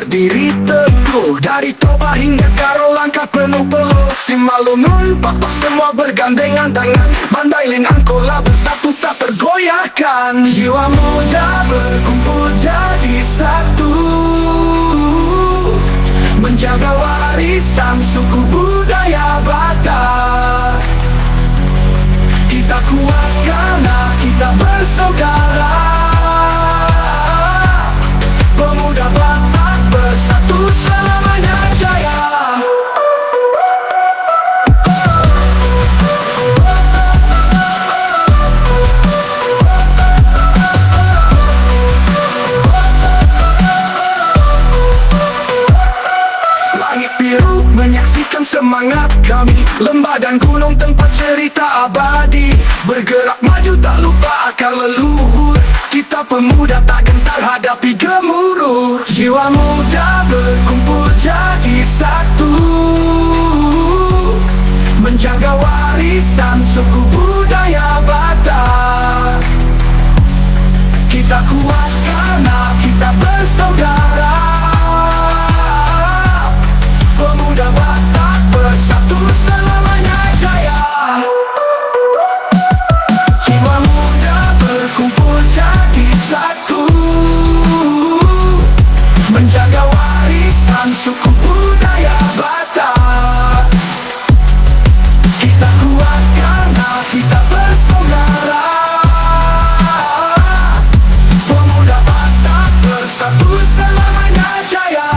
berdiri teguh. Dari Toba hingga Karo langkah penuh peluh. Simalungun, Bapak semua bergandengan tangan. Mandailing Angkola bersatu tak tergoyahkan. Jiwa muda berkumpul jadi satu, menjaga warisan suku budaya Batak. Kita kuat karena kita bersaudara. Pemuda Batak bersatu selamanya jaya. Langit biru menyaksikan semangat kami. Lembah dan gunung tempat cerita abadi. Bergerak maju tak lupa akan leluhur. Kita pemuda tak gentar hadapi gemuruh. Jiwa muda berkumpul jadi satu, menjaga warisan suku budaya Batak. Kita kuat karena kita bersaudara. Pemuda Batak bersatu selamanya jaya. Jiwa muda berkumpul jadi satu, menjaga warisan suku budaya Batak. Kita kuat karena kita bersaudara. Pemuda Batak bersatu selamanya jaya.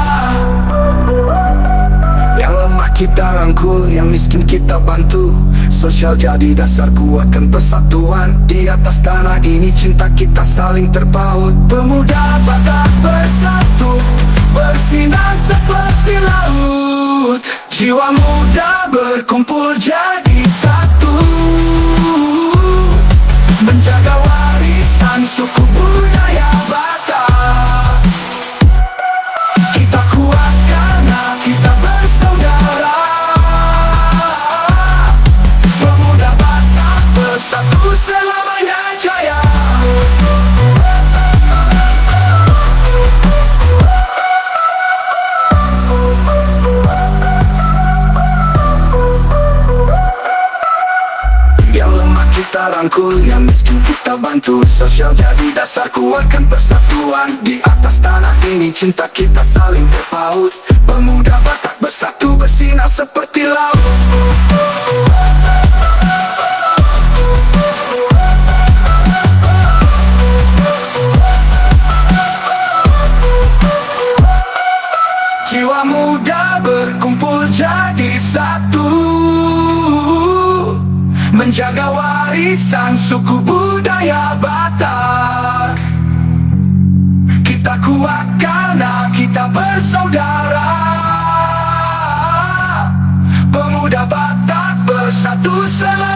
Yang lemah kita rangkul, yang miskin kita bantu. Sosial jadi dasar kuatkan persatuan. Di atas tanah ini cinta kita saling terpaut. Pemuda Batak bersatu, bersinar seperti laut. Jiwa muda berkumpul jadi satu, menjaga warisan suku budaya Batak. Kita kuat karena kita bersaudara. Pemuda Batak bersatu selamanya jaya. Yang lemah kita rangkul, yang miskin kita bantu. Sosial jadi dasar kuatkan persatuan. Di atas tanah ini cinta kita saling berpaut. Pemuda Batak bersatu bersinar seperti laut. Jiwa muda berkumpul jadi satu, menjaga warisan suku budaya Batak. Kita kuat karena kita bersaudara. Pemuda Batak bersatu selalu.